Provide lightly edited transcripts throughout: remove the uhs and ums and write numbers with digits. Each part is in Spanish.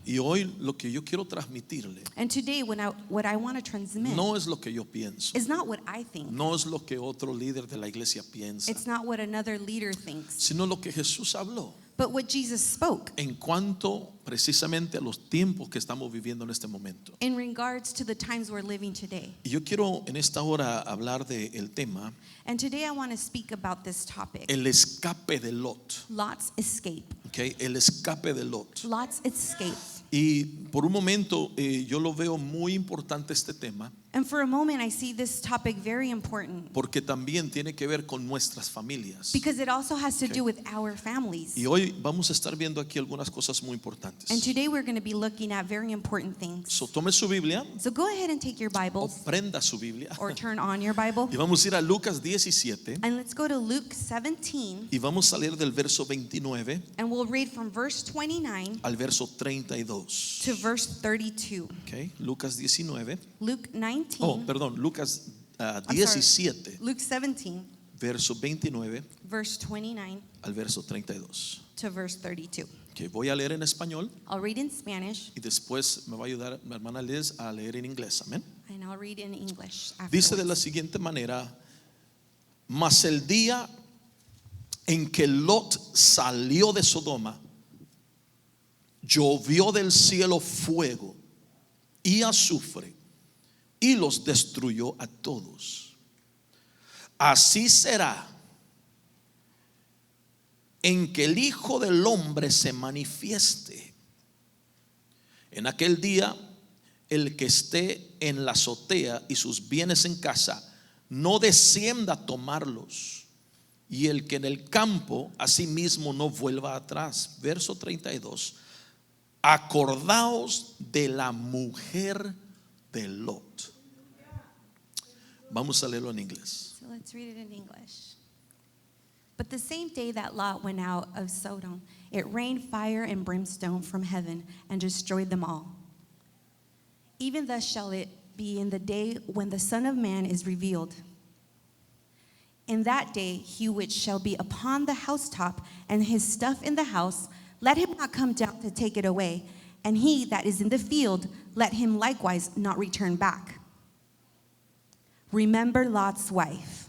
Y hoy lo que yo quiero transmitirle And today, what I want to transmit no es lo que yo pienso, is not what I think. no es lo que otro líder de la iglesia piensa, It's not what another leader thinks, sino lo que Jesús habló but what Jesus spoke en cuanto precisamente a los tiempos que estamos viviendo en este momento. in regards to the times we're living today. Y yo quiero en esta hora hablar del tema And today I want to speak about this topic, el escape de Lot. Lot's escape. Okay, el escape de Lot. Lot's escape. Y por un momento yo lo veo muy importante este tema And for a moment, I see this topic very important porque también tiene que ver con nuestras familias. because it also has to do with our families. Y hoy vamos a estar viendo aquí algunas cosas muy importantes. And today we're going to be looking at very important things. So, tome su Biblia So go ahead and take your o Bibles prenda su Biblia or turn on your Bible. y vamos a ir a Lucas 17 And let's go to Luke 17 y vamos a leer del verso 29 and we'll read from verse 29 al verso 32. to verse 32. Okay, Lucas 19. Luke 19. Oh, perdón, Lucas I'm 17, Luke 17 verso 29 verse 29 al verso 32. to verse 32. Okay, voy a leer en español I'll read in Spanish y después me va a ayudar mi hermana Liz a leer en inglés. Amén. and I'll read in English Dice de la afterwards. siguiente manera: mas el día en que Lot salió de Sodoma, llovió del cielo fuego y azufre y los destruyó a todos. Así será en que el Hijo del Hombre se manifieste. En aquel día, el que esté en la azotea y sus bienes en casa, no descienda a tomarlos, y el que en el campo asimismo no vuelva atrás. Verso 32. Acordaos de la mujer de Lot. Vamos a leerlo en inglés. So let's read it in English. But the same day that Lot went out of Sodom, it rained fire and brimstone from heaven and destroyed them all. Even thus shall it be in the day when the Son of Man is revealed. In that day, he which shall be upon the housetop and his stuff in the house, let him not come down to take it away. And he that is in the field, let him likewise not return back. Remember Lot's wife.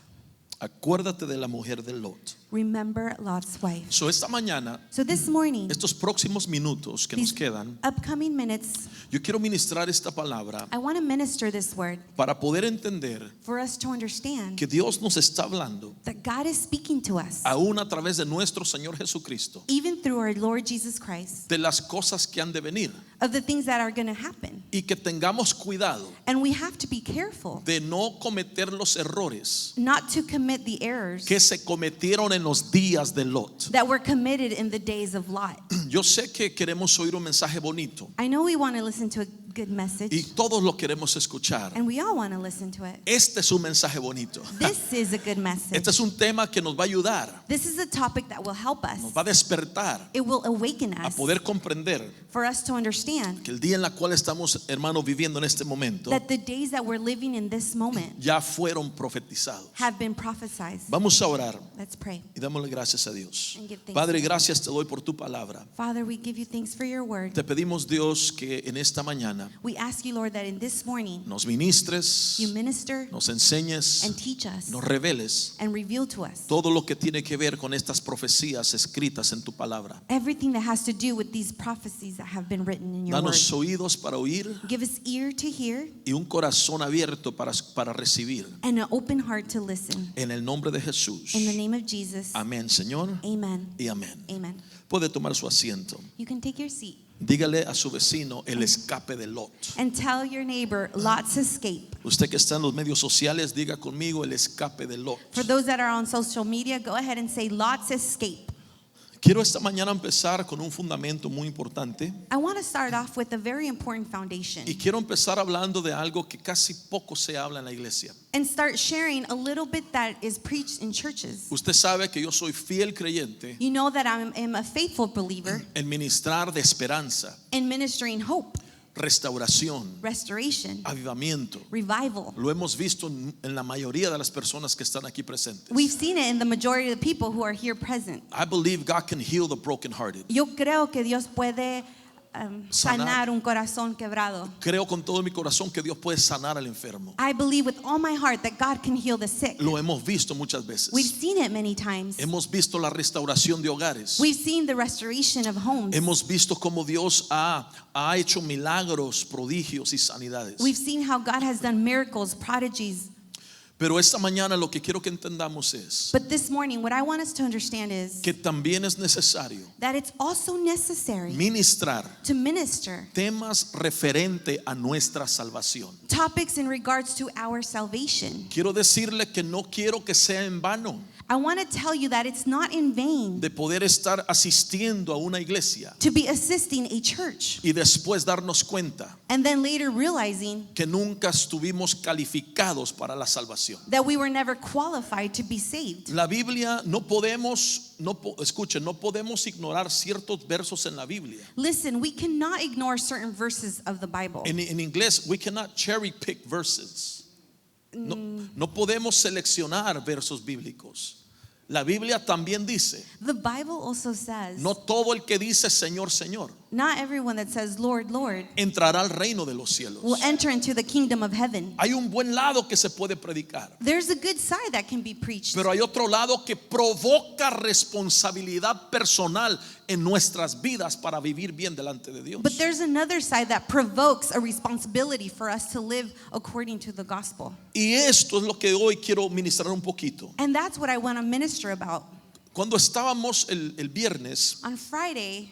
Acuérdate de la mujer de Lot. Remember Lot's wife. So esta mañana, So this morning, estos próximos minutos que nos these quedan, upcoming minutes, yo quiero ministrar esta palabra I want to minister this word para poder entender for us to understand que Dios nos está hablando that God is speaking to us, aún a través de nuestro Señor Jesucristo, even through our Lord Jesus Christ, de las cosas que han de venir, of the things that are going to happen. y que tengamos cuidado And we have to be careful de no cometer los errores not to commit the errors que se cometieron en los días de Lot. that were committed in the days of Lot. Yo sé que queremos oír un mensaje bonito I know we want to listen to a good y message, todos lo queremos escuchar. and we all want to listen to it. Este es un mensaje bonito. This is a good message. Este es un tema que nos va a ayudar, This is a topic that will help us. nos va a despertar It will awaken a us poder comprender for us to understand que el día en la cual estamos, hermanos, viviendo en este momento that the days that we're living in this moment ya fueron profetizados. have been prophesied. Vamos a orar Let's pray. y démosle gracias a Dios. And give thanks Padre, to God. gracias te doy por tu palabra. Father, we give you thanks for your word. Te pedimos, Dios, que en esta mañana We ask you, Lord, that in this morning nos ministres, you minister nos enseñes, and teach us nos reveles and reveal to us todo lo que tiene que ver con estas profecías escritas en tu palabra. everything that has to do with these prophecies that have been written in your word. Danos oídos para oír Give us ear to hear y un corazón abierto para recibir. and an open heart to listen. En el nombre de Jesús. In the name of Jesus, Amén, Señor. amen. Y amén. Amen. Puede tomar su asiento. You can take your seat Dígale a su vecino el escape de Lot. and tell your neighbor Lot's escape. Usted que está en los medios sociales, diga conmigo el escape de Lot. For those that are on social media, go ahead and say Lot's escape. Quiero esta mañana empezar con un fundamento muy importante I want to start off with a very important foundation y quiero empezar hablando de algo que casi poco se habla en la iglesia. and start sharing a little bit that is preached in churches. Usted sabe que yo soy fiel creyente You know that I am a faithful believer en ministrar de esperanza, in ministering hope, restauración, restoration, avivamiento. revival. Lo hemos visto en la mayoría de las personas que están aquí presentes. We've seen it in the majority of the people who are here present. I believe God can heal the brokenhearted. Yo creo que Dios puede sanar un corazón quebrado. Creo con todo mi corazón que Dios puede sanar al enfermo. I believe with all my heart that God can heal the sick. Lo hemos visto muchas We've veces. seen it many times. Hemos visto la restauración de hogares. We've seen the restoration of homes. Hemos visto cómo Dios ha hecho milagros, prodigios y sanidades. We've seen how God has done miracles, prodigies. Pero esta mañana lo que quiero que entendamos es But this morning, what I want us to understand is que también es necesario that it's also necessary ministrar to minister temas referente a nuestra salvación. topics in regards to our salvation. Quiero decirle que no quiero que sea en vano I want to tell you that it's not in vain de poder estar asistiendo a una iglesia to be assisting a church y después darnos cuenta and then later realizing que nunca estuvimos calificados para la salvación. that we were never qualified to be saved. La Biblia no podemos ignorar ciertos versos en la Biblia. Listen, we cannot ignore certain verses of the Bible. En inglés, we cannot cherry pick verses. No podemos seleccionar versos bíblicos. La Biblia también dice, The Bible also says, no todo el que dice Señor, Señor, not everyone that says, Lord, Lord, entrará al reino de los cielos. will enter into the kingdom of heaven. Hay un buen lado que se puede predicar, There's a good side that can be preached, pero hay otro lado que provoca responsabilidad personal en nuestras vidas para vivir bien delante de Dios. but there's another side that provokes a responsibility for us to live according to the gospel. Y esto es lo que hoy quiero ministrar un poquito. And that's what I want to minister about. Cuando estábamos el viernes On Friday,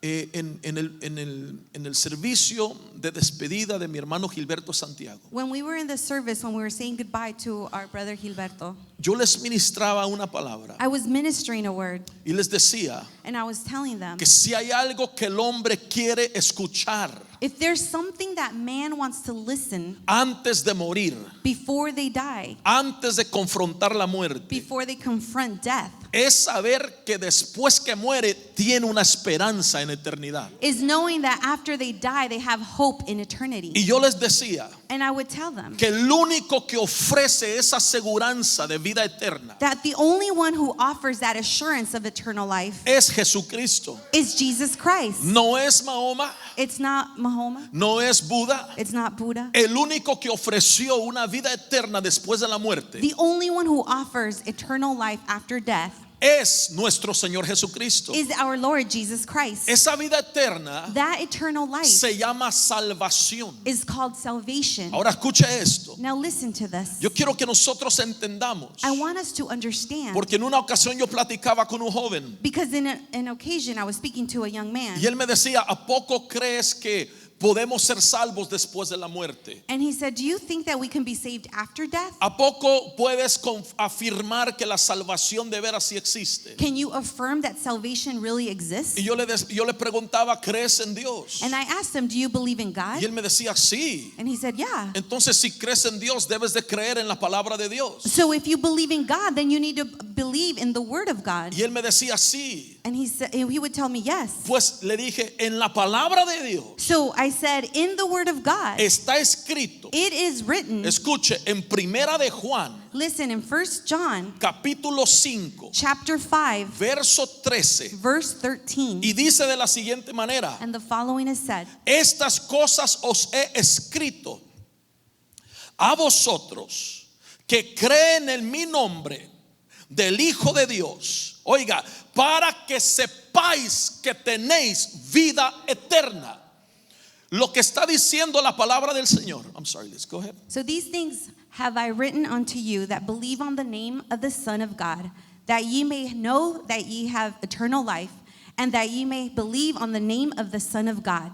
en el servicio de despedida de mi hermano Gilberto Santiago, when we were in the service, when we were saying goodbye to our brother Gilberto, yo les ministraba una palabra I was ministering a word, y les decía and I was telling them, que si hay algo que el hombre quiere escuchar if there's something that man wants to listen antes de morir, before they die, antes de confrontar la muerte, before they confront death, es saber que después que muere tiene una esperanza en eternidad. is knowing that after they die, they have hope in eternity. Y yo les decía And I would tell them que el único que ofrece esa aseguranza de vida eterna that the only one who offers that assurance of eternal life es Jesucristo. is Jesus Christ. No es Mahoma, It's not Mahoma. no es Buda. It's not Buddha. El único que ofreció una vida eterna después de la muerte The only one who offers eternal life after death es nuestro Señor Jesucristo. is our Lord Jesus Christ. Esa vida eterna That eternal life se llama salvación. is called salvation. Ahora escuche esto. Now listen to this. Yo quiero que nosotros entendamos, I want us to understand, porque en una ocasión yo platicaba con un joven because in an occasion I was speaking to a young man, y él me decía, ¿a poco crees que podemos ser salvos después de la muerte? and he said, do you think that we can be saved after death? ¿A poco puedes afirmar que la salvación de veras sí existe? Can you affirm that salvation really exists? Y yo le preguntaba, ¿crees en Dios? And I asked him, do you believe in God? Y él me decía, sí. And he said, yeah. Entonces, si crees en Dios, debes de creer en la palabra de Dios. So if you believe in God, then you need to believe in the word of God. Y él me decía, sí. And he would tell me, yes. Pues le dije, en la palabra de Dios So I said, in the word of God, está escrito, it is written, escuche, en Primera de Juan, listen, in 1 John capítulo 5, chapter 5, verso 13, verse 13. y dice de la siguiente manera: And the following is said, estas cosas os he escrito a vosotros que creen en mi nombre del Hijo de Dios, oiga, para que sepáis que tenéis vida eterna. Lo que está diciendo la palabra del Señor. I'm sorry, let's go ahead. so these things have I written unto you that believe on the name of the Son of God, that ye may know that ye have eternal life, and that ye may believe on the name of the Son of God.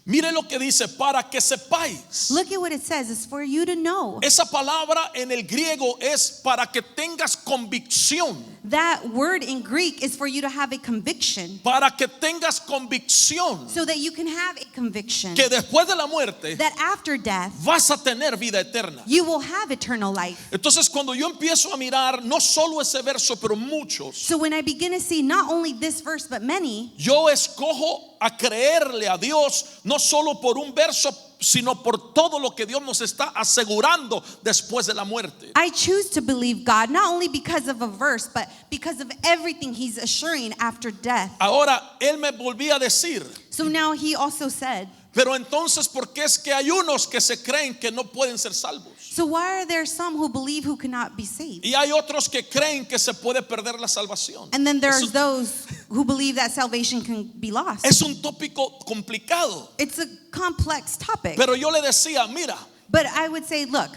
Mire lo que dice, para que sepáis. Look at what it says. It's for you to know. Esa palabra en el griego es para que tengas convicción. That word in Greek is for you to have a conviction, Para que tengas convicción so that you can have a conviction que después de la muerte that after death vas a tener vida eterna. you will have eternal life. Entonces, cuando yo empiezo a mirar no solo ese verso, pero muchos, So when I begin to see not only this verse but many, yo escojo a creerle a Dios no solo por un verso, sino por todo lo que Dios nos está asegurando después de la muerte. I choose to believe God not only because of a verse but because of everything he's assuring after death. Ahora, él me volvía a decir, So now he also said, Pero entonces, ¿por qué es que hay unos que se creen que no pueden ser salvos? so why are there some who believe who cannot be saved? Y hay otros que creen que se puede perder la salvación. And then there's those who believe that salvation can be lost. Es un tópico complicado. It's a complex topic. Pero yo le decía, mira, But I would say, look,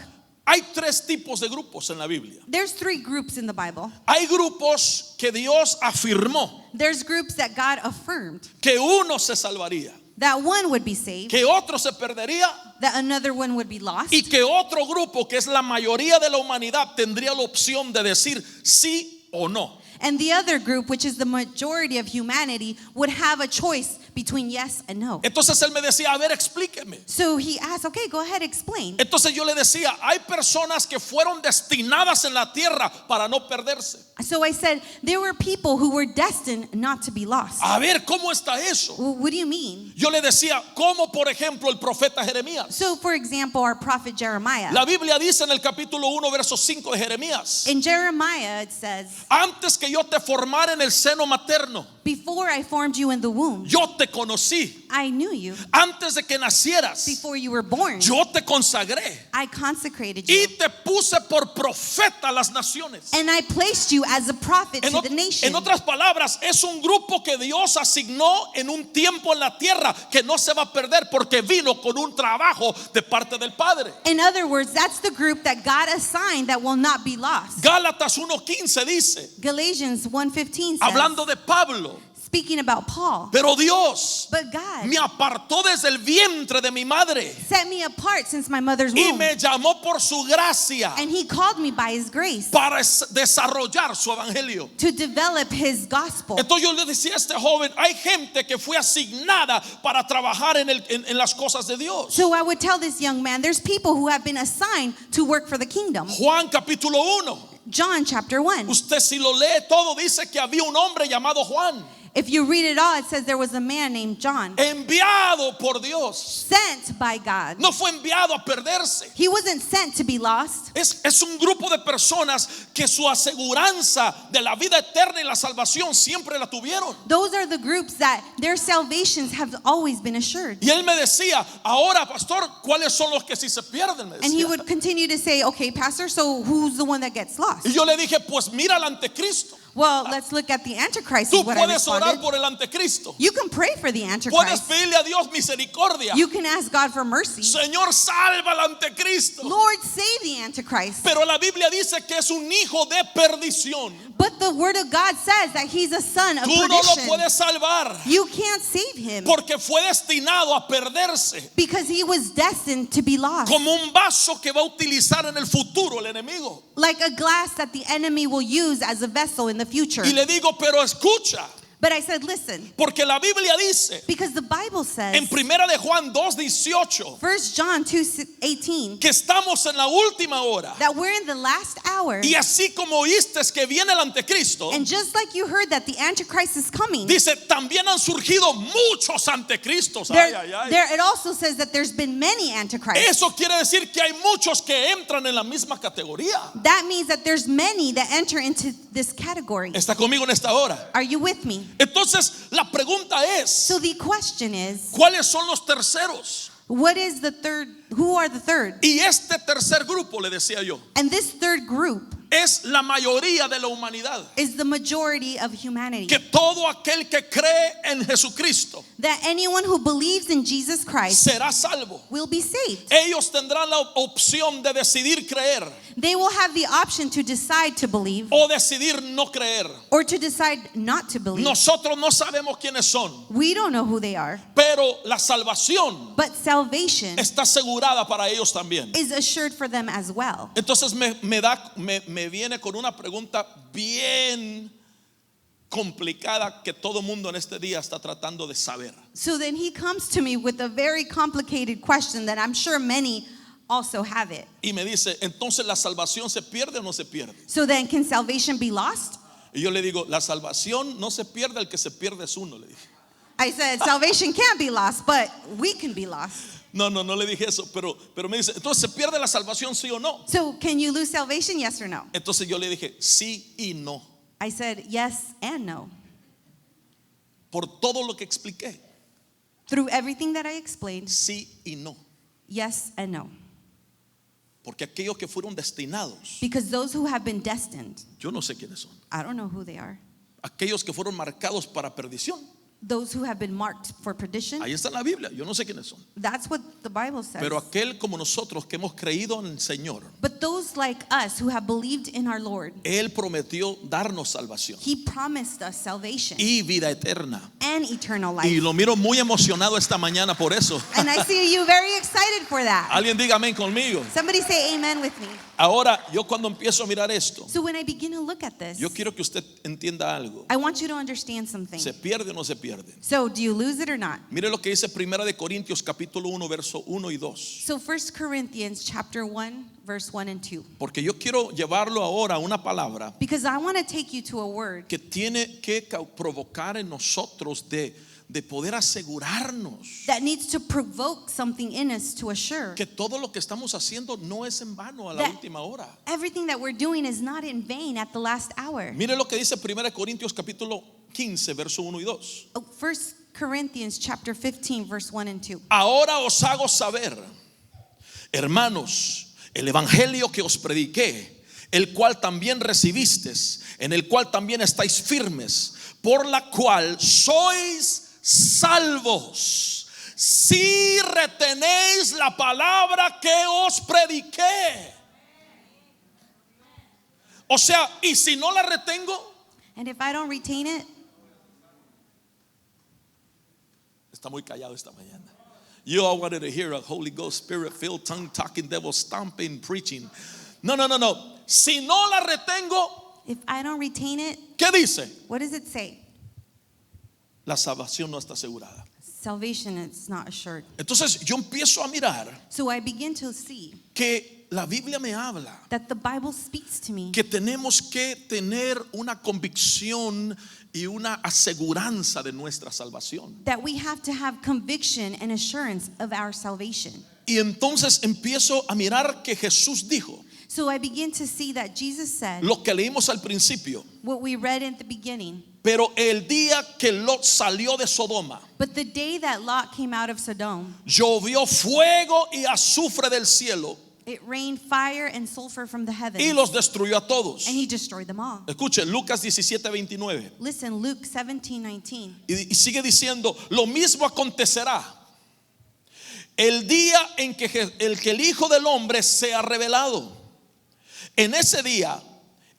hay tres tipos de grupos en la Biblia. there's three groups in the Bible. Hay grupos que Dios afirmó There's groups that God affirmed que uno se salvaría, that one would be saved, que otro se perdería that another one would be lost, y que otro grupo, que es la mayoría de la humanidad, tendría la opción de decir sí o no. and the other group, which is the majority of humanity, would have a choice between yes and no. Entonces él me decía, a ver, explíqueme. So he asked, okay, go ahead, explain. Entonces yo le decía, hay personas que fueron destinadas en la tierra para no perderse. So I said, there were people who were destined not to be lost. A ver, ¿cómo está eso? Well, what do you mean? Yo le decía, como por ejemplo el profeta Jeremías. So, for example, our prophet Jeremiah. La Biblia dice en el capítulo 1, verso 5 de Jeremías, In Jeremiah, it says, antes que yo te formara en el seno materno, before I formed you in the womb, yo te conocí. I knew you. Antes de que nacieras, Before you were born, yo te consagré I consecrated y you. te puse por profeta a las naciones. And I placed you as a prophet En, to ot- the en nation. otras palabras, es un grupo que Dios asignó en un tiempo en la tierra que no se va a perder porque vino con un trabajo de parte del Padre. In other words, that's the group that God assigned that will not be lost. Gálatas 1:15 dice, Galatians 1:15 says, hablando de Pablo, speaking about Paul, pero Dios but God me apartó desde el vientre de mi madre set me apart since my mother's y womb, me llamó por su gracia and he called me by his grace para desarrollar su evangelio. to develop his gospel. Entonces yo le decía a este joven, hay gente que fue asignada para trabajar en las cosas de Dios. So I would tell this young man, there's people who have been assigned to work for the kingdom. Juan capítulo 1. John chapter 1. Usted si lo lee todo dice que había un hombre llamado Juan, If you read it all, it says there was a man named John, enviado por Dios. sent by God. No fue enviado a perderse. He wasn't sent to be lost. Es un grupo de personas que su aseguranza de la vida eterna y la salvación siempre la tuvieron. Those are the groups that their salvations have always been assured. Y él me decía, ahora pastor, ¿cuáles son los que si se pierden? Me And he decía. would continue to say, okay, pastor, so who's the one that gets lost? Y yo le dije, pues mira al anticristo. Well, let's look at the Antichrist, Tú is what I puedes orar responded. por el anticristo. You can pray for the Puedes Antichrist. pedirle a Dios misericordia. You can ask God for mercy. Señor, salva al anticristo. Lord, save the Antichrist. Pero la Biblia dice que es un hijo de perdición. But the word of God says that he's a son of Tú no lo perdition. puedes salvar You can't save him porque fue destinado a perderse because he was destined to be lost. como un vaso que va a utilizar en el futuro el enemigo. Like a glass that the enemy will use as a vessel in the future. Y le digo, pero escucha, But I said, listen, porque la Biblia dice because the Bible says, en primera de Juan 2:18 1 John 2:18, que estamos en la última hora. that we're in the last hour. Y así como oíste que viene el anticristo, And just like you heard that the Antichrist is coming, dice, también han surgido muchos anticristos. Ay, ay, ay. it also says that there's been many Antichrists. Eso quiere decir que hay muchos que entran en la misma categoría. That means that there's many that enter into this category. ¿Está conmigo en esta hora? Are you with me? Entonces, la pregunta es, So the question is, ¿cuáles son los terceros? what is the third? Who are the third? Y este tercer grupo, le decía yo, And this third group es la mayoría de la humanidad. is the majority of humanity. Que todo aquel que cree en Jesucristo That anyone who believes in Jesus Christ será salvo. will be saved. Ellos tendrán la opción de decidir creer They will have the option to decide to believe o decidir no creer. or to decide not to believe. Nosotros no sabemos quiénes son, We don't know who they are, pero la salvación but salvation está asegurada para ellos también. is assured for them as well. Entonces me viene con una pregunta bien complicada que todo mundo en este día está tratando de saber. So then he comes to me with a very complicated question that I'm sure many also have it. Y me dice, entonces la salvación se pierde o no se pierde. So then, can salvation be lost? Y yo le digo, la salvación no se pierde, el que se pierde es uno, le dije. I said, salvation can't be lost, but we can be lost. No le dije eso, pero me dice, entonces se pierde la salvación, sí o no. So can you lose salvation, yes or no? Entonces yo le dije, sí y no, I said, yes and no. por todo lo que expliqué. Through everything that I explained, Sí y no. yes and no. Porque aquellos que fueron destinados, Because those who have been destined, yo no sé quiénes son. I don't know who they are. Aquellos que fueron marcados para perdición, Those who have been marked for perdition, ahí está en la Biblia, yo no sé quiénes son. that's what the Bible says. Pero aquel como nosotros que hemos creído en el Señor, But those like us who have believed in our Lord, Él prometió darnos salvación He promised us salvation y vida eterna. and eternal Y life. lo miro muy emocionado esta mañana por eso. And I see you very excited for that. Alguien diga amén conmigo. Somebody say amen with me. Ahora, yo cuando empiezo a mirar esto, So when I begin to look at this, yo quiero que usted entienda algo. I want you to understand something. ¿Se pierde o no se pierde? So do you lose it or not? Mire lo que dice Primera de Corintios capítulo 1 verso 1 y 2. So 1 Corinthians chapter 1 verse 1 and 2. Porque yo quiero llevarlo ahora a una palabra Because I want to take you to a word que tiene que provocar en nosotros de poder asegurarnos that needs to provoke something in us to assure que todo lo que estamos haciendo no es en vano a la That- última hora. everything that we're doing is not in vain at the last hour. Mire lo que dice 1 Corintios capítulo 15 verso 1 y 2. 1 Corinthians chapter 15 verse 1 and 2. Ahora os hago saber, hermanos, el evangelio que os prediqué, el cual también recibisteis, en el cual también estáis firmes, por la cual sois salvos, si retenéis la palabra que os prediqué. O sea, y si no la retengo, And if I don't retain it, está muy callado esta mañana. You all wanted to hear a Holy Ghost Spirit filled tongue talking devil stomping preaching. No. Si no la retengo, if I don't retain it, ¿qué dice? what does it say? La salvación no está asegurada. Salvation is not assured. Entonces yo empiezo a mirar So I begin to see que la Biblia me habla that the Bible speaks to me que tenemos que tener una convicción y una aseguranza de nuestra salvación. that we have to have conviction and assurance of our salvation. Y entonces empiezo a mirar que Jesús dijo So I begin to see that Jesus said lo que leímos al principio. what we read at the beginning. Pero el día que Lot salió de Sodoma, But the day that Lot came out of Sodom, llovió fuego y azufre del cielo it rained fire and sulfur from the heavens, y los destruyó a todos. and he destroyed them all. Escuche, Lucas 17:29. Listen, Luke 17:19. Y sigue diciendo, lo mismo acontecerá el día en que el Hijo del Hombre sea revelado. En ese día,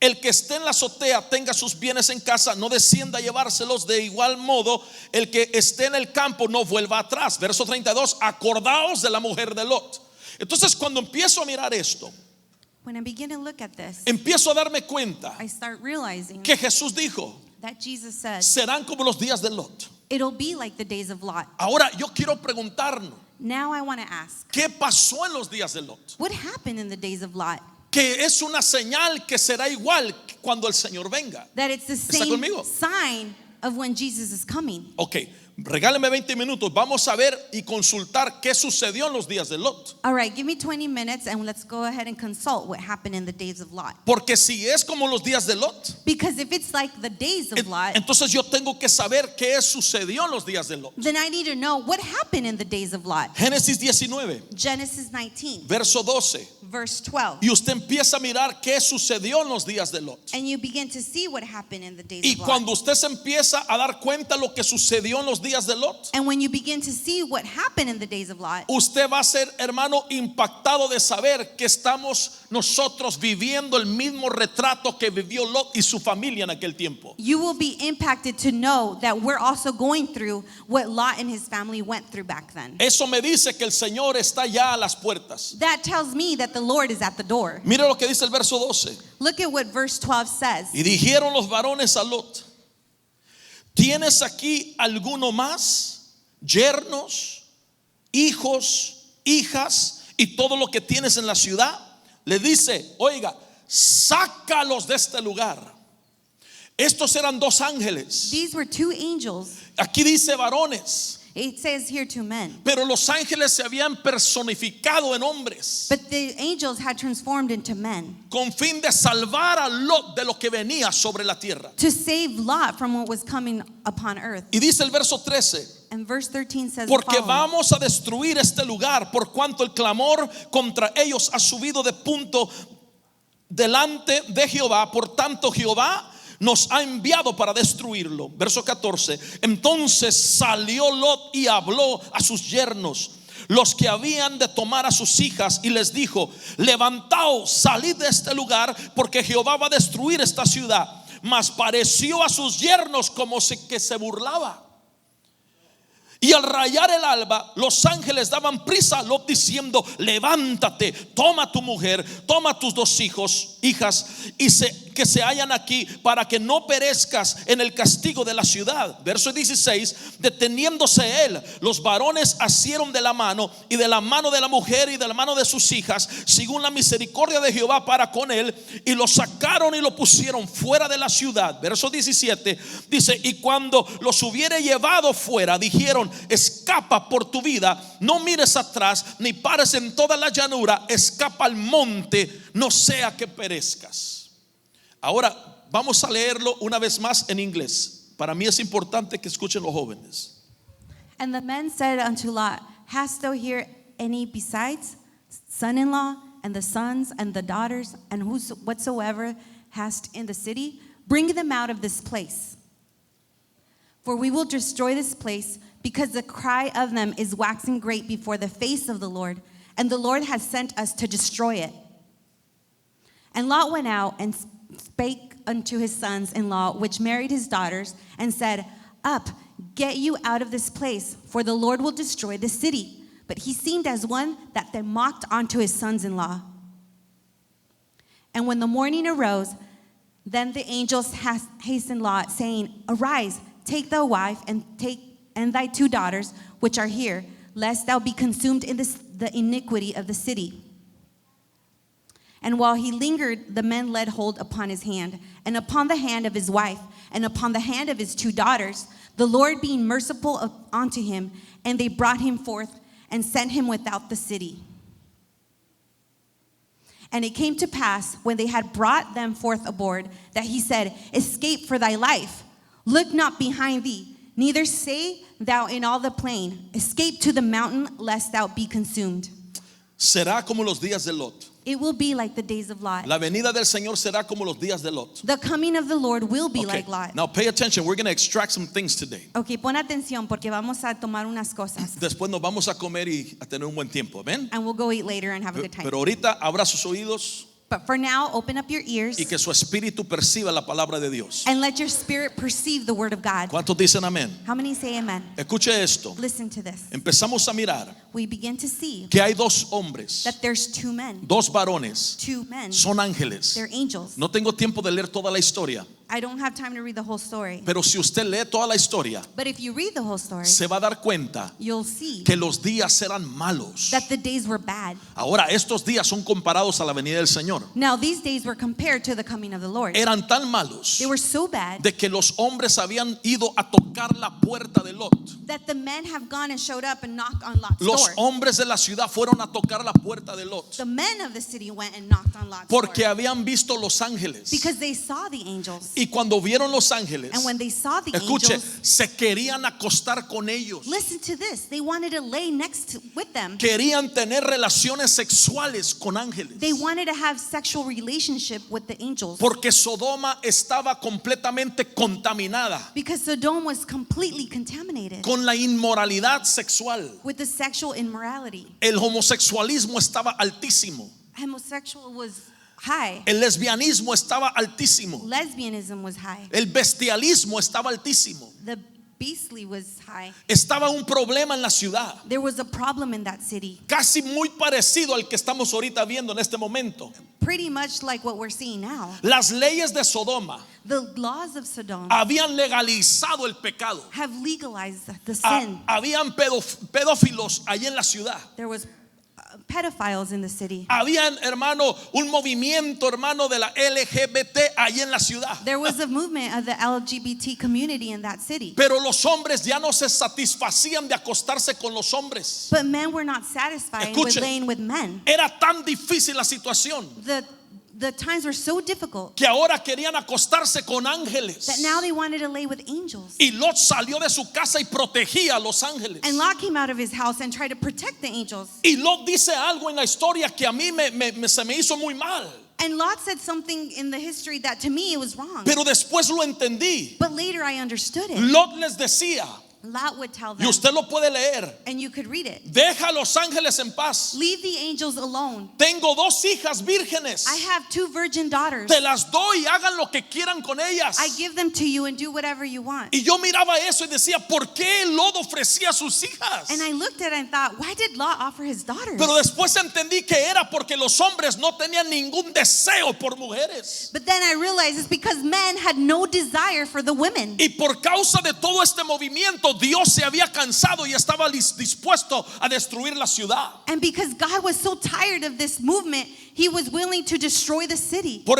el que esté en la azotea tenga sus bienes en casa, no descienda a llevárselos. De igual modo, el que esté en el campo no vuelva atrás. Verso 32, acordaos de la mujer de Lot. Entonces, cuando empiezo a mirar esto, When I begin to look at this, empiezo a darme cuenta I start realizing que Jesús dijo, that Jesus said, serán como los días de Lot. it'll be like the days of Lot. Ahora, yo quiero preguntarnos, Now I want to ask, ¿qué pasó en los días de Lot? what happened in the days of Lot? Que es una señal que será igual cuando el Señor venga. That it's the ¿Está same conmigo? sign of when Jesus is coming. Ok, regáleme 20 minutos. Vamos a ver y consultar qué sucedió en los días de Lot. All right, give me 20 minutes and let's go ahead and consult what happened in the days of Lot. Porque si es como los días de Lot, Because if it's like the days of Lot, entonces yo tengo que saber qué sucedió en los días de Lot. then I need to know what happened in the days of Lot. Génesis 19, Genesis 19, verso 12. verse 12. Y usted empieza a mirar qué sucedió en los días de Lot. And you begin to see what happened in the days Y of Lot. cuando usted se empieza a dar cuenta lo que sucedió en los días de Lot, And when you begin to see what happened in the days of Lot, usted va a ser, hermano, impactado de saber que estamos nosotros viviendo el mismo retrato que vivió Lot y su familia en aquel tiempo. you will be impacted to know that we're also going through what Lot and his family went through back then. Eso me dice que el Señor está ya a las puertas. That tells me that the Lord is at the door. Mire lo que dice el verso 12. Look at what verse 12 says. Y dijeron los varones a Lot, ¿tienes aquí alguno más? Yernos, hijos, hijas y todo lo que tienes en la ciudad. Le dice, oiga, sácalos de este lugar. Estos eran dos ángeles. These were two angels. Aquí dice varones. It says here 2 men. Pero los ángeles se habían personificado en hombres But the angels had transformed into men con fin de salvar a Lot de lo que venía sobre la tierra. to save Lot from what was coming upon earth. Y dice el verso 13, And verse 13 says the porque following. vamos a destruir este lugar por cuanto el clamor contra ellos ha subido de punto delante de Jehová. Por tanto Jehová nos ha enviado para destruirlo. Verso 14, entonces salió Lot y habló a sus yernos, los que habían de tomar a sus hijas, y les dijo: levantaos, salid de este lugar, porque Jehová va a destruir esta ciudad. Mas pareció a sus yernos como que se burlaba. Y al rayar el alba, los ángeles daban prisa a Lot diciendo: levántate, toma tu mujer, toma tus 2 hijas, y que se hallan aquí, para que no perezcas en el castigo de la ciudad. Verso 16, deteniéndose él, los varones asieron de la mano, y de la mano de la mujer y de la mano de sus hijas, según la misericordia de Jehová para con él, y lo sacaron y lo pusieron fuera de la ciudad. Verso 17 dice: y cuando los hubiere llevado fuera, dijeron: escapa por tu vida, no mires atrás, ni pares en toda la llanura, escapa al monte, no sea que perezcas. Ahora vamos a leerlo una vez más en inglés. Para mí es importante que escuchen los jóvenes. And the men said unto Lot, hast thou here any besides son-in-law, and the sons and the daughters, and whatsoever hast in the city? Bring them out of this place. For we will destroy this place, because the cry of them is waxing great before the face of the Lord, and the Lord has sent us to destroy it. And Lot went out and spake unto his sons-in-law, which married his daughters, and said, up, get you out of this place, for the Lord will destroy the city. But he seemed as one that they mocked unto his sons-in-law. And when the morning arose, then the angels hastened Lot, saying, arise, take thy wife, and thy 2 daughters, which are here, lest thou be consumed in the iniquity of the city. And while he lingered, the men laid hold upon his hand, and upon the hand of his wife, and upon the hand of his 2 daughters, the Lord being merciful unto him, and they brought him forth and sent him without the city. And it came to pass, when they had brought them forth aboard, that he said, escape for thy life, look not behind thee, neither say thou in all the plain, escape to the mountain, lest thou be consumed. Será como los días de Lot. It will be like the days of Lot. La venida del Señor será como los días de Lot. The coming of the Lord will be Okay, like Lot. now pay attention. We're going to extract some things today. Okay, pon atención porque vamos a tomar unas cosas. Después nos vamos a comer y a tener un buen tiempo. Amén. And we'll go eat later and have a good time. Pero ahorita abra sus oídos But for now, open up your ears y que su espíritu perciba la palabra de Dios. and let your spirit perceive the word of God. ¿Cuántos dicen amén? How many say amen? Escuche esto. Listen to this. Empezamos a mirar We begin to see que hay 2 hombres, that there's 2 men, 2 varones, 2 men. son ángeles. They're angels. No tengo tiempo de leer toda la historia, I don't have time to read the whole story. pero si usted lee toda la historia, But if you read the whole story, se va a dar cuenta you'll see que los días eran malos. that the days were bad. Ahora estos días son comparados a la venida del Señor. Now these days were compared to the coming of the Lord. Eran tan malos They were so bad de que los hombres habían ido a tocar la puerta de Lot. that the men have gone and showed up and knocked on Lot's Los door. hombres de la ciudad fueron a tocar la puerta de Lot The men of the city went and knocked on Lot's porque door habían visto los ángeles. because they saw the angels. Y cuando vieron los ángeles, And when they saw the escuche, angels, se querían acostar con ellos. listen to this. They wanted to lay with them. Querían tener relaciones sexuales con ángeles. They wanted to have sexual relationship with the angels Porque Sodoma estaba completamente contaminada because Sodom was completely contaminated con la inmoralidad sexual. with the sexual immorality. El homosexualismo estaba altísimo. Homosexual was high. El lesbianismo estaba altísimo. Lesbianism was high. El bestialismo estaba altísimo. The beastly was high. Estaba un problema en la ciudad, There was a problem in that city, casi muy parecido al que estamos ahorita viendo en este momento. pretty much like what we're seeing now. Las leyes de Sodoma The laws of Sodom habían legalizado el pecado. have legalized the sin. Habían pedófilos allí en la ciudad. There was pedophiles in the city. Había, hermano, un movimiento, hermano, de la LGBT ahí en la ciudad. There was a movement of the LGBT community in that city. Pero los hombres ya no se satisfacían de acostarse con los hombres. But men were not satisfied with Escuche. laying with men. Era tan difícil la situación The times were so difficult que ahora querían acostarse con ángeles. that now they wanted to lay with angels. Y Lot salió de su casa y protegía a los ángeles. And Lot came out of his house and tried to protect the angels. Y Lot dice algo en la historia que a mí se me hizo muy mal. And Lot said something in the history that to me it was wrong. Pero después lo entendí. But later I understood it. Lot les decía, Lot would tell y them, usted lo puede leer, and you could read it. deja a los ángeles en paz. Leave the angels alone. Tengo 2 hijas vírgenes. I have 2 virgin daughters. Te las doy, hagan lo que quieran con ellas. I give them to you and do whatever you want. Y yo miraba eso y decía, ¿por qué Lot ofrecía a sus hijas? And I looked at it and thought, why did Lot offer his daughters? Pero después entendí que era porque los hombres no tenían ningún deseo por mujeres. But then I realized it's because men had no desire for the women. Y por causa de todo este movimiento, Dios se había cansado y estaba dispuesto a destruir la ciudad. And because God was so tired of this movement, he was willing to destroy the city Por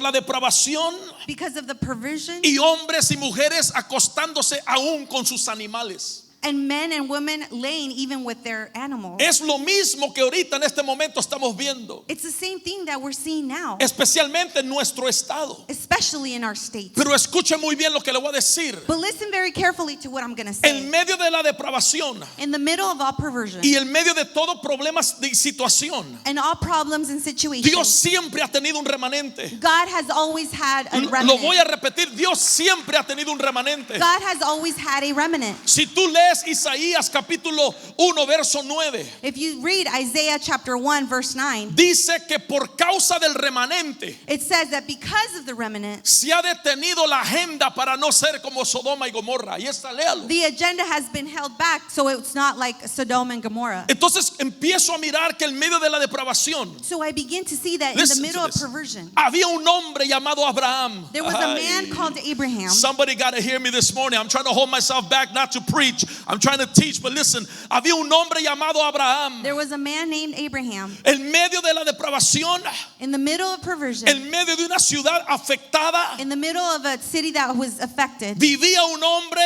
la depravación because of the perversion y hombres y mujeres acostándose aún con sus animales. and men and women laying even with their animals. Es lo mismo que ahorita en este momento estamos viendo, It's the same thing that we're seeing now, especialmente en nuestro estado. especially in our state. Pero escuche muy bien lo que le voy a decir. But listen very carefully to what I'm going to say. En medio de la depravación In the middle of all perversion y en medio de todo problemas de situación, and all problems and situations, Dios siempre ha tenido un remanente. God has always had a Lo remnant. voy a repetir, Dios siempre ha tenido un remanente. God has always had a remnant. Si tú lees Isaías capítulo 1 verso 9, If you read Isaiah chapter 1 verse 9, dice que por causa del remanente it says that because of the remnant, se ha detenido la agenda para no ser como Sodoma y Gomorra. Ahí está, léalo. the agenda has been held back so it's not like Sodom and Gomorrah. Entonces empiezo a mirar que en medio de la depravación, So I begin to see that in the listen middle to of this, perversion, había un hombre llamado Abraham. there was a Ay. man called Abraham. Somebody got to hear me this morning. I'm trying to hold myself back not to preach. I'm trying to teach, but listen. Había un hombre llamado Abraham. There was a man named Abraham En medio de la depravación, in the middle of perversion, en medio de una ciudad afectada, in the middle of a city that was affected. vivía un hombre,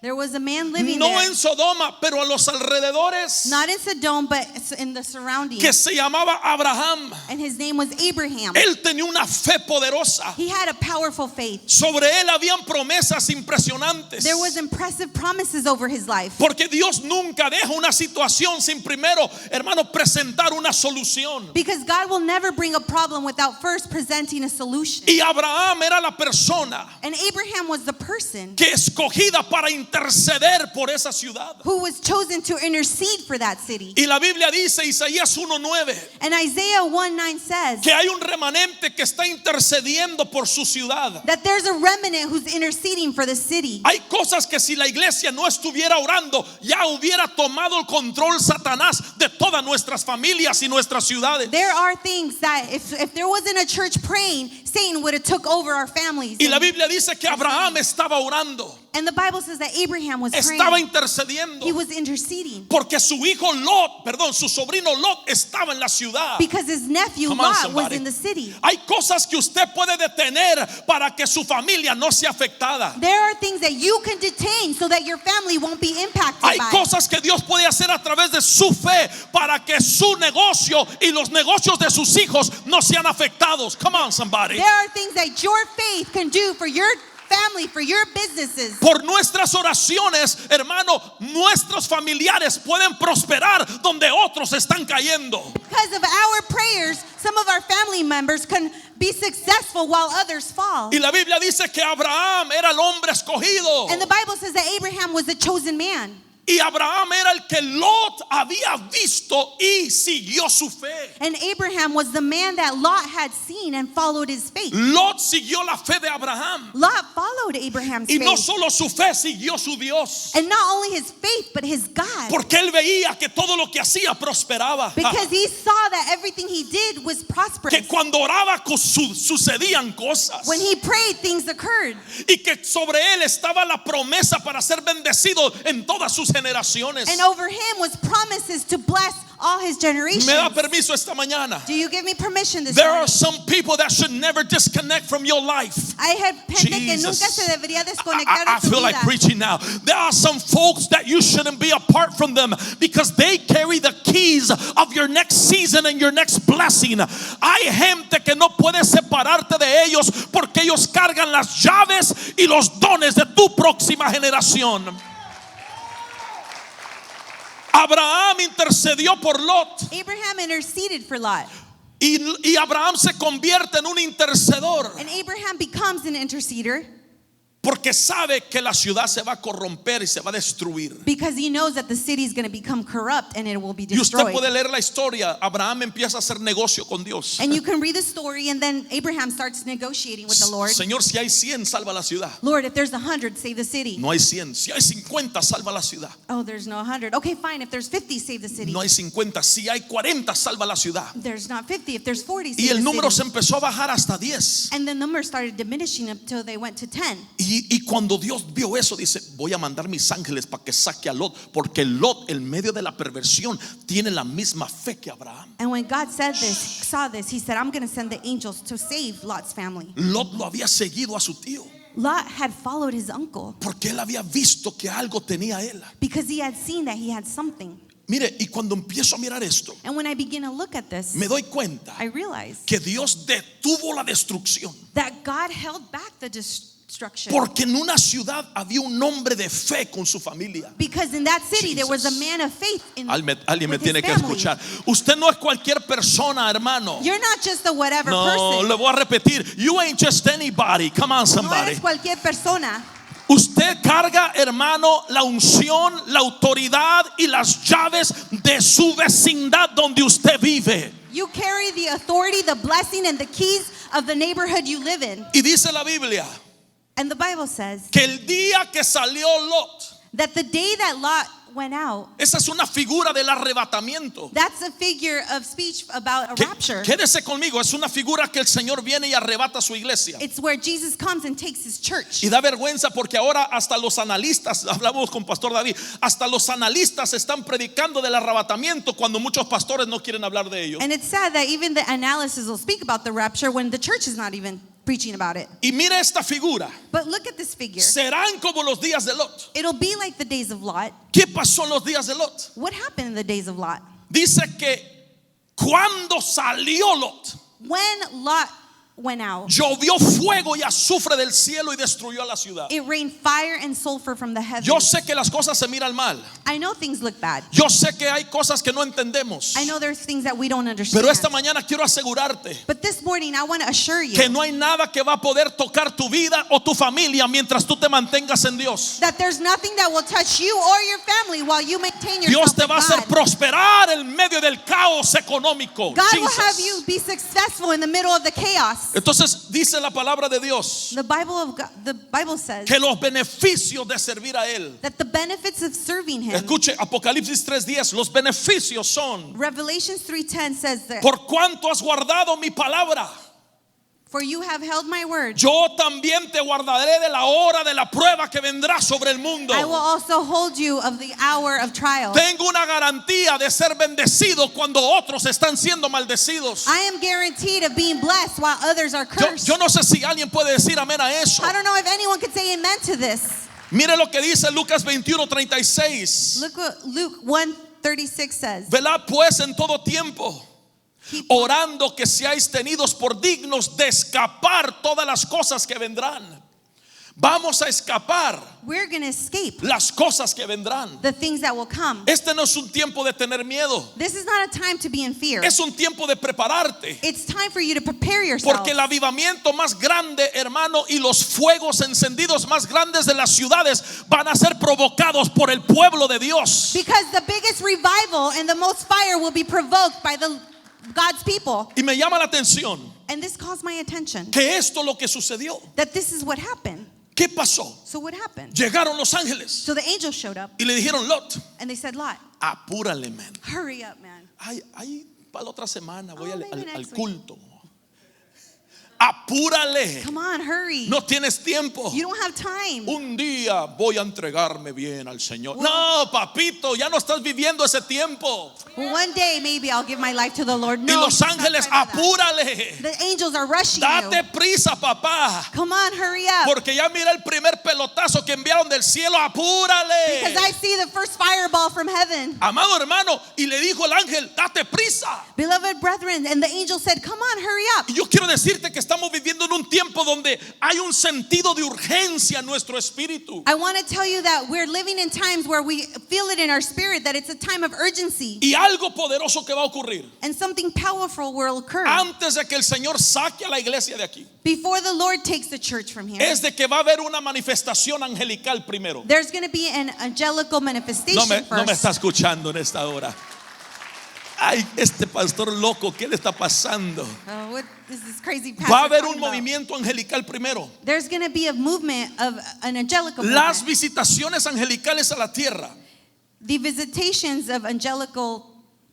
There was a man living no there, en Sodoma, pero a los alrededores, not in Sodom, but in the surroundings. que se llamaba Abraham. And his name was Abraham. Él tenía una fe poderosa. He had a powerful faith. Sobre él habían promesas impresionantes. There was impressive promises over his life. Porque Dios nunca deja una situación sin primero, hermano, presentar una solución. Because God will never bring a problem without first presenting a solution. Y Abraham era la persona And Abraham was the person que escogida para interceder por esa ciudad. who was chosen to intercede for that city. Y la Biblia dice, Isaías 1:9, And Isaiah 1:9 says que hay un remanente que está intercediendo por su ciudad. that there's a remnant who's interceding for the city. Hay cosas que si la iglesia no estuviera orando, ya hubiera tomado el control Satanás de todas nuestras familias y nuestras ciudades. There are things that if there wasn't a church praying, Satan would have took over our families. Y la Biblia dice que Abraham estaba orando, And the Bible says that Abraham was estaba praying. intercediendo, He was interceding porque su hijo Lot, perdón, su sobrino Lot estaba en la ciudad. because his nephew Come on, Lot was somebody. in the city. Hay cosas que usted puede detener para que su familia no sea afectada. There are things that you can detain so that your family won't be impacted Hay by. cosas que Dios puede hacer a través de su fe para que su negocio y los negocios de sus hijos no sean afectados. Come on, somebody. There are things that your faith can do for your family, for your businesses. Por nuestras oraciones, hermano, nuestros familiares pueden prosperar donde otros están cayendo. Because of our prayers, some of our family members can be successful while others fall. Y la Biblia dice que Abraham era el hombre escogido. And the Bible says that Abraham was the chosen man. Y Abraham era el que Lot había visto y siguió su fe. And Abraham was the man that Lot had seen and followed his faith. Lot siguió la fe de Abraham. Lot followed Abraham's Y no faith. solo su fe, siguió su Dios. And not only his faith, but his God. Porque él veía que todo lo que hacía prosperaba. Because he saw that everything he did was prosperous. Que cuando oraba sucedían cosas. When he prayed, things occurred. Y que sobre él estaba la promesa para ser bendecido en todas sus generaciones. And over him was promises to bless all his generations. Me da permiso esta mañana. Do you give me permission this There morning? are some people that should never disconnect from your life. Hay gente que nunca Jesus. se debería desconectar I de tu feel like vida. preaching now. There are some folks that you shouldn't be apart from them because they carry the keys of your next season and your next blessing. Hay gente que no puedes separarte de ellos porque ellos cargan las llaves y los dones de tu próxima generación. Abraham intercedió por Lot. Abraham interceded for Lot. Y Abraham se convierte en un intercedor And Abraham becomes an interceder porque sabe que la ciudad se va a corromper y se va a destruir. because he knows that the city is going to become corrupt and it will be Y usted destroyed. puede leer la historia. Abraham empieza a hacer negocio con Dios. And you can read the story, and then Abraham starts negotiating with the Lord. Señor, si hay 100, salva la ciudad. Lord, if there's 100, save the city. No hay 100. Si hay 50, salva la ciudad. Oh, there's no 100. Okay, fine. If there's 50, save the city. No hay 50. Si hay 40, salva la ciudad. There's not 50. If there's 40, Y save el the número se city. empezó a bajar hasta 10. And the number started diminishing until they went to 10. Y cuando Dios vio eso, dice: voy a mandar mis ángeles para que saque a Lot, porque Lot, en medio de la perversión, tiene la misma fe que Abraham. And when God saw this, he said, I'm going to send the angels to save Lot's family. Lot lo había seguido a su tío Lot had followed his uncle porque él había visto que algo tenía él. because he had seen that he had something. Mire, y cuando empiezo a mirar esto, And when I begin to look at this, me doy cuenta I realize que Dios detuvo la destrucción. that God held back the destruction. Porque en una ciudad había un hombre de fe con su familia. Because in that city there was a Jesus. man of faith in Alguien me with his tiene que family. escuchar. Usted no es cualquier persona, hermano. You're not just a whatever No, person. le voy a repetir. You ain't just anybody. Come on, No somebody. eres cualquier persona. Usted carga, hermano, la unción, la autoridad y las llaves de su vecindad donde usted vive. You carry the authority, the blessing, and the keys of the neighborhood you live in. Y dice la Biblia And the Bible says que el día que salió Lot, that the day that Lot went out, esa es una figura del arrebatamiento. that's a figure of speech about a rapture. Quédese conmigo, es una figura que el Señor viene y arrebata su iglesia. It's where Jesus comes and takes his church. Y da vergüenza porque ahora hasta los analistas, hablamos con Pastor David, hasta los analistas están predicando del arrebatamiento cuando muchos pastores no quieren hablar de ello. And it's sad that even the analysis will speak about the rapture when the church is not even preaching about it. Y mire esta figura, But look at this figure. serán como los días de Lot. It'll be like the days of Lot. ¿Qué pasó en los días de Lot? What happened in the days of Lot? Dice que cuando salió Lot, When Lot went out, llovió fuego y azufre del cielo y destruyó a la ciudad. it rained fire and sulfur from the heavens. Yo sé que las cosas se miran mal. I know things look bad. Yo sé que hay cosas que no entendemos. I know there's things that we don't understand. Pero esta mañana quiero asegurarte But this morning I want to assure you que no hay nada que va a poder tocar tu vida o tu familia mientras tú te mantengas en Dios. that there's nothing that will touch you or your family while you maintain Dios yourself te with va a hacer God. prosperar en medio del caos económico. God will Jesus. have you be successful in the middle of the chaos. Entonces dice la palabra de Dios The Bible says que los beneficios de servir a Él. that the benefits of serving him. Escuche, Apocalipsis 3:10, los beneficios son: Revelations 3:10 says that por cuanto has guardado mi palabra, for you have held my word. yo también te guardaré de la hora de la prueba que vendrá sobre el mundo. I will also hold you of the hour of trial. Tengo una garantía de ser bendecido cuando otros están siendo maldecidos. I am guaranteed of being blessed while others are cursed. Yo no sé si alguien puede decir amén a eso. I don't know if anyone could say amen to this. Mire lo que dice Lucas 21:36. Look what Luke 1:36 says. Velad pues en todo tiempo, Keep- orando que seáis tenidos por dignos de escapar todas las cosas que vendrán. Vamos a escapar We're going to escape las cosas que vendrán. the things that will come. Este no es un tiempo de tener miedo. This is not a time to be in fear. Es un tiempo de prepararte. It's time for you to prepare yourself. Porque el avivamiento más grande, hermano, y los fuegos encendidos más grandes de las ciudades van a ser provocados por el pueblo de Dios. Because the biggest revival and the most fire will be provoked by God's people. Y me llama la atención And this caused my attention que esto es lo que sucedió. that this is what happened. ¿Qué pasó? So what happened? Llegaron los ángeles So the angels showed up y le dijeron: Lot, and they said, Lot, apúrale, man. hurry up, man. Ay, para la otra semana voy Oh, al maybe al next week. culto. apúrale. Come on, hurry. No tienes tiempo. You don't have time. Un día voy a entregarme bien al Señor. No, papito, ya no estás viviendo ese tiempo. Well, one day maybe I'll give my life to the Lord. Y No, los it's not ángeles, time for that. apúrale. The angels are rushing Date you. prisa, papá. Come on, hurry up. Porque ya mira el primer pelotazo que enviaron del cielo. Apúrale. Because I see the first fireball from heaven. Amado hermano, y le dijo el ángel, date prisa. Beloved brethren, and the angel said, come on, hurry up. Y yo quiero decirte que estamos viviendo en un tiempo donde hay un sentido de urgencia en nuestro espíritu. I want to tell you that we're living in times where we feel it in our spirit that it's a time of urgency Y algo poderoso que va a ocurrir and something powerful will occur antes de que el Señor saque a la iglesia de aquí. before the Lord takes the church from here. Es de que va a haber una manifestación angelical primero. There's going to be an angelical manifestation No me first. está escuchando en esta hora. Ay, este pastor loco, ¿qué le está pasando? Oh, what is this crazy Va a pastor haber talking un about? movimiento angelical primero. There's going to be a movement of an angelical Las movement. visitaciones angelicales a la tierra The visitations of angelical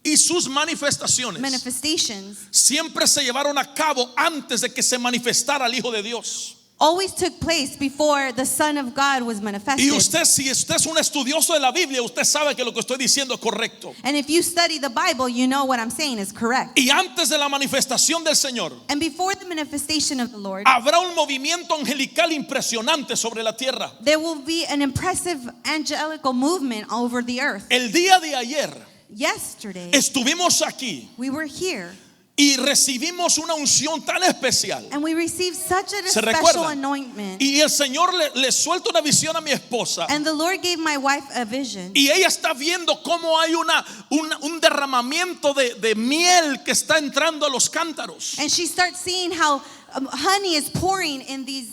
y sus manifestaciones manifestations siempre se llevaron a cabo antes de que se manifestara el Hijo de Dios. always took place before the Son of God was manifested. Y usted, si usted es un estudioso de la Biblia, usted sabe que lo que estoy diciendo es correcto. And if you study the Bible, you know what I'm saying is correct. Y antes de la manifestación del Señor, And before the manifestation of the Lord, habrá un movimiento angelical impresionante sobre la tierra. there will be an impressive angelical movement over the earth. El día de ayer Yesterday, estuvimos aquí we were here y recibimos una unción tan especial. and we received such a ¿Se special recuerdan? anointment. Y el Señor le suelta una visión a mi esposa. And the Lord gave my wife a vision. Y ella está viendo cómo hay un derramamiento de miel que está entrando a los cántaros. And she starts seeing how honey is pouring in these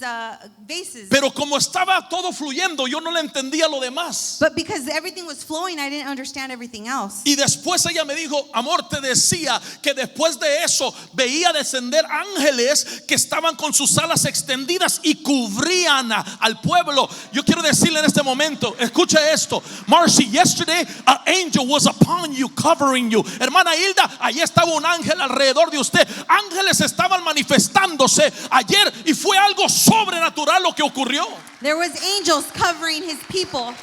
vases. Pero como estaba todo fluyendo, yo no le entendía lo demás. But because everything was flowing, I didn't understand everything else. Y después ella me dijo, amor, te decía que después de eso veía descender ángeles que estaban con sus alas extendidas y cubrían al pueblo. Yo quiero decirle en este momento, escuche esto, Marcy, yesterday an angel was upon you, covering you. Hermana Hilda, allí estaba un ángel alrededor de usted. Ángeles estaban manifestándose ayer y fue algo sobrenatural lo que ocurrió. There was angels covering his people.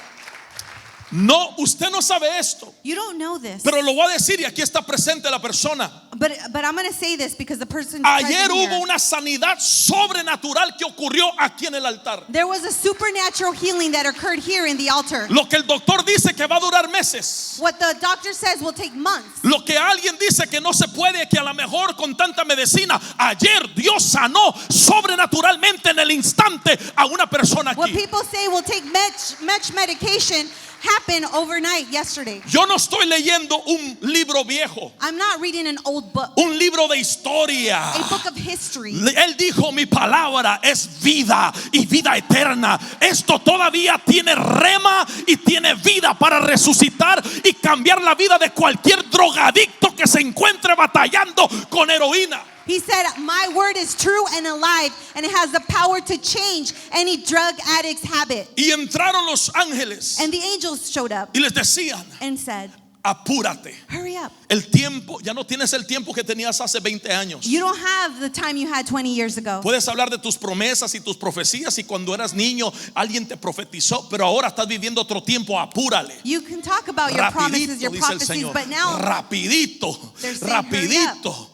No, usted no sabe esto, You don't know this. pero lo voy a decir y aquí está presente la persona. But I'm going to say this because the person Ayer present hubo here, una sanidad sobrenatural que ocurrió aquí en el altar. there was a supernatural healing that occurred here in the altar. Lo que el doctor dice que va a durar meses. What the doctor says will take months. Lo que alguien dice que no se puede, que a lo mejor con tanta medicina. Ayer Dios sanó sobrenaturalmente en el instante a una persona What aquí. people say will take much medication happened overnight yesterday. Yo no estoy leyendo un libro viejo, I'm not reading an old book, un libro de historia. a book of history. Él dijo, mi palabra es vida y vida eterna. Esto todavía tiene rema y tiene vida para resucitar y cambiar la vida de cualquier drogadicto que se encuentre batallando con heroína. He said, my word is true and alive, and it has the power to change any drug addict's habit. Y entraron los ángeles And the angels showed up y les decían, and said, apúrate. hurry up. El tiempo, ya no tienes el tiempo que tenías hace 20 años. You don't have the time you had 20 years ago. Puedes hablar de tus promesas y tus profecías y cuando eras niño alguien te profetizó, pero ahora estás viviendo otro tiempo, apúrale. You can talk about your promises, your Rapidito, dice el prophecies, Señor. but now Rapidito, they're saying, hurry up. rapidito.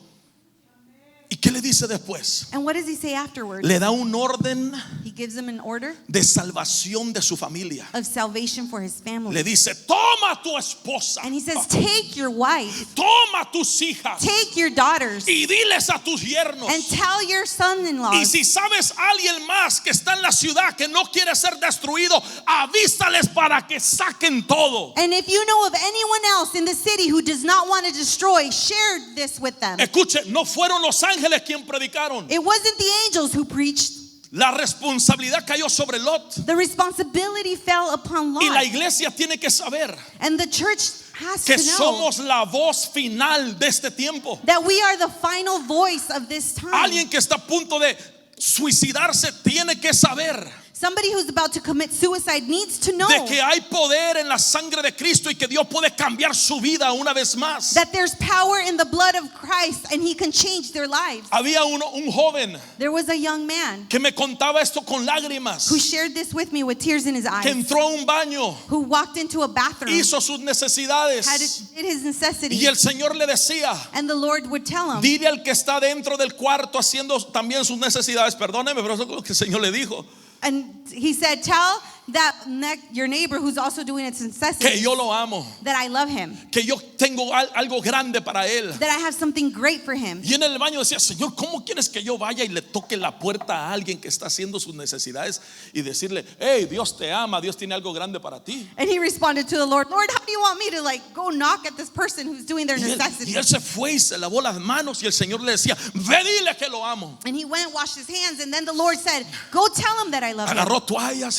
¿Y qué le dice después? And what does he say afterwards? Le da un orden He gives them an order de salvación de su familia. of salvation for his family. Le dice, toma tu esposa, And he says, take your wife, toma tus hijas take your daughters, y diles a tus yernos. and tell your son-in-law. Y si sabes alguien más que está en la ciudad que no quiere ser destruido, avísales para que saquen todo. And if you know of anyone else in the city who does not want to destroy, share this with them. Escuche, no fueron los ángeles quien predicaron. It wasn't the angels who preached. La responsabilidad cayó sobre Lot. The responsibility fell upon Y la Lot. iglesia tiene que saber And the church has que to know somos la voz final de este tiempo. that we are the final voice of this time. Alguien que está a punto de suicidarse tiene que saber Somebody who's about to commit suicide needs to know de que hay poder en la sangre de Cristo y que Dios puede cambiar su vida una vez más. that there's power in the blood of Christ and he can change their lives. Había un joven There was a young man que me contaba esto con lágrimas, who shared this with me with tears in his que eyes, entró a un baño, who walked into a bathroom, hizo sus necesidades did his necessities, y el Señor le decía, and the Lord would tell him, dile al que está dentro del cuarto haciendo también sus necesidades, perdóneme, pero eso es lo que el Señor le dijo, and he said, tell that your neighbor who's also doing its que necessities yo lo amo, that I love him, que yo tengo algo grande para él. that I have something great for him. Y en el baño decía, Señor, ¿cómo quieres que yo vaya y le toque la puerta a alguien que está haciendo sus necesidades y decirle, hey, Dios te ama, Dios tiene algo grande para ti? And he responded to the Lord, Lord, how do you want me to go knock at this person who's doing their Y él necessities? se fue y se lavó las manos y el Señor le decía, ve dile que lo amo. And he went and washed his hands, and then the Lord said, go tell him that I love him. Agarró toallas,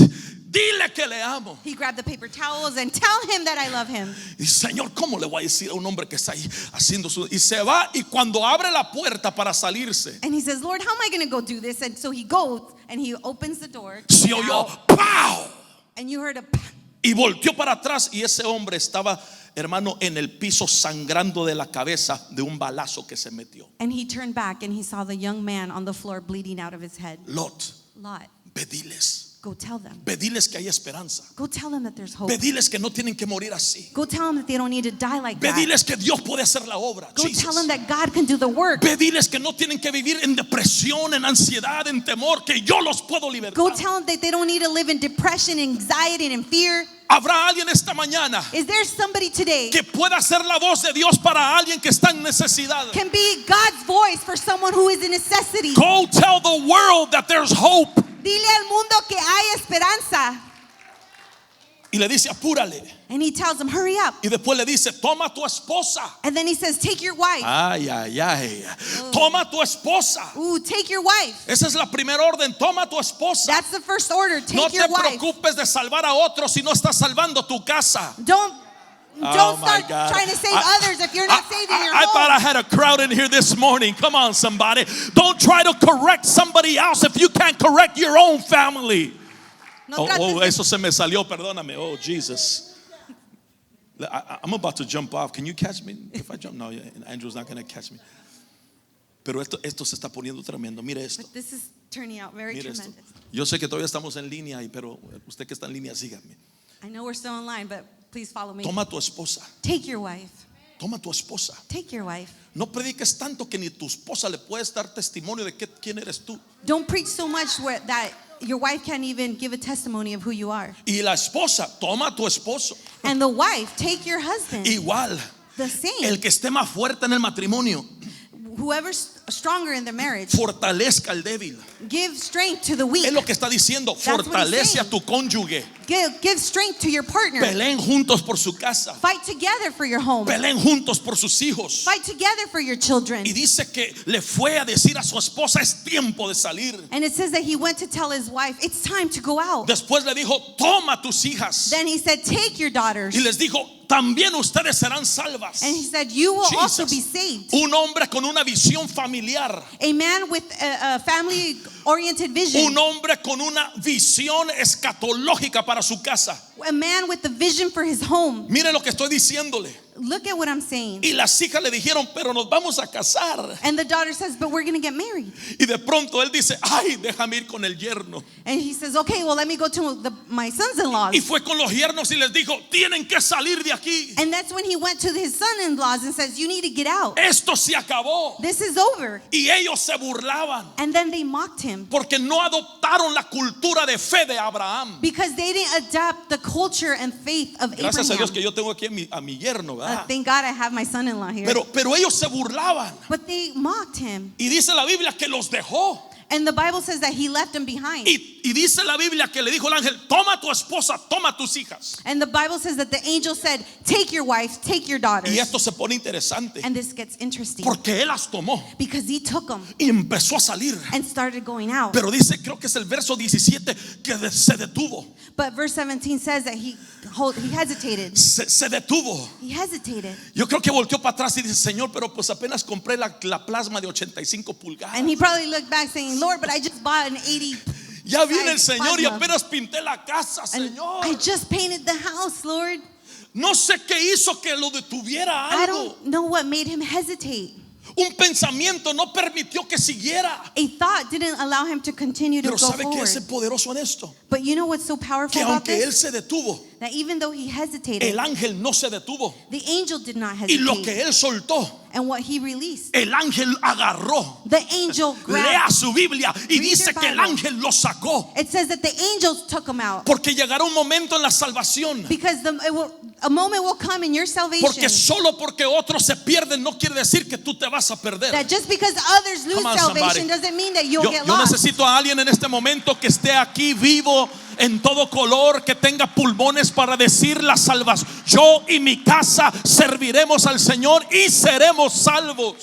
dile que le amo. He grabbed the paper towels and tell him that I love him. Y Señor, ¿cómo le voy a decir a un hombre que está ahí haciendo su... Y se va y cuando abre la puerta para salirse, And he says, Lord, how am I going to go do this? And so he goes and he opens the door. se oyó, ¡pau! And you heard a Y volteó para atrás y ese hombre estaba, hermano, en el piso sangrando de la cabeza de un balazo que se metió. and he turned back and he saw the young man on the floor bleeding out of his head. Lot, Lot, ve diles go tell them. que hay esperanza. Go tell them that there's hope. Ve diles que no tienen que morir así. Go tell them that they don't need to die like Ve that. diles que Dios puede hacer la obra. Go Jesus. tell them that God can do the work. Ve diles que no tienen que vivir en depresión, en ansiedad, en temor, que yo los puedo libertar. Go tell them that they don't need to live in depression, anxiety, and fear. Habrá alguien esta mañana Is there somebody today que pueda ser la voz de Dios para alguien que está en necesidad. can be God's voice for someone who is in necessity? Go tell the world that there's hope. Dile al mundo que hay esperanza. Y le dice, apúrale. And he tells them, hurry up. Y después le dice, toma tu esposa. And then he says, take your wife. Ay, ay, ay. Toma tu esposa. Ooh, take your wife. Esa es la primera orden. Toma tu esposa. That's the first order. Take No te your wife. preocupes de salvar a otros si no estás salvando tu casa. Don't Oh, my start God. trying to save others if you're not saving your I thought I home. had a crowd in here this morning. Come on, somebody. Don't try to correct somebody else if you can't correct your own family. No trates de- Eso se me salió, perdóname. Oh, Jesus. I'm about to jump off. Can you catch me? If I jump, no, Andrew's not going to catch me. Pero esto se está poniendo tremendo. Mire esto. But this is turning out very Mire esto. tremendous. Yo sé que todavía estamos en línea, pero usted que está en línea, sígame. I know we're still online, but please follow me. Toma tu esposa. Take your wife. Toma tu esposa. Take your wife. No prediques tanto que ni tu esposa le puedes dar testimonio de quién eres tú. Don't preach so much that your wife can't even give a testimony of who you are. Y la esposa, toma tu esposo. And the wife, take your husband. Igual, The same. el que esté más fuerte en el matrimonio, Whoever's stronger in the marriage, fortalezca al débil. give strength to the weak. Es lo que está diciendo, what he's fortalece a saying. tu cónyuge. Give strength to your partner. Peleen juntos por su casa. Fight together for your home. Peleen juntos por sus hijos. Fight together for your children. Y dice que le fue a decir a su esposa, es tiempo de salir. And it says that he went to tell his wife, it's time to go out. Después le dijo, toma tus hijas. Then he said, take your daughters. Y les dijo, también ustedes serán salvas. And he said, you will also Jesus. be saved. Un hombre con una visión familiar. A man with a family-oriented vision. Un hombre con una visión escatológica para su casa. A man with a vision for his home. Mire lo que estoy diciéndole. Look at what I'm saying. Y las hijas le dijeron, pero nos vamos a casar. And the daughter says, but we're going to get married. Y de pronto él dice, ay, déjame ir con el yerno. And he says, okay, well, let me go to my sons-in-laws. Y fue con los yernos y les dijo, tienen que salir de aquí. And that's when he went to his son-in-laws and says, you need to get out. Esto se acabó. This is over. Y ellos se burlaban And then they mocked him porque no adoptaron la cultura de fe de Abraham. because they didn't adapt the culture and faith of Gracias a Dios Abraham. que yo tengo aquí a mi yerno, ¿verdad? Thank God I have my son-in-law here. Pero ellos se burlaban. But they mocked him. Y dice la Biblia que los dejó. And the Bible says that he left them behind. Y dice la Biblia que le dijo el ángel, toma tu esposa, toma tus hijas. And the Bible says that the angel said, take your wife, take your daughters. Y esto se pone interesante And this gets interesting porque él las tomó because he took them y empezó a salir. and started going out. Pero dice, creo que es el verso 17 que se detuvo. But verse 17 says that he hesitated. Se detuvo. He hesitated. Yo creo que volteó para atrás y dice, Señor, pero pues apenas compré la plasma de 85 pulgadas. And he probably looked back saying, Lord, but I just bought an 80 Ya viene el Besides Señor y Padma. apenas pinté la casa, And Señor. I just painted the house, Lord. No sé qué hizo que lo detuviera I algo. don't know what made him hesitate. Un pensamiento no permitió que siguiera. A thought didn't allow him to continue to Pero go ¿sabe qué es forward. poderoso en esto? But you know what's so powerful Que about aunque él this? se detuvo, That even though he hesitated, el ángel no se detuvo. the angel did not Y lo que hesitate. él soltó, And what he released, el ángel agarró. the angel Lea grabbed. su Biblia y Read dice your que el Bible. ángel lo sacó. It says that the angels took him out. Porque llegará un momento en la salvación. Because a moment will come in your salvation Porque solo porque otros se pierden no quiere decir que tú te vas a perder. that just because others lose Come on, somebody. salvation doesn't mean that you'll Yo get lost. necesito a alguien en este momento que esté aquí vivo en todo color, que tenga pulmones para decir la salvación. Yo y mi casa serviremos al Señor y seremos salvos.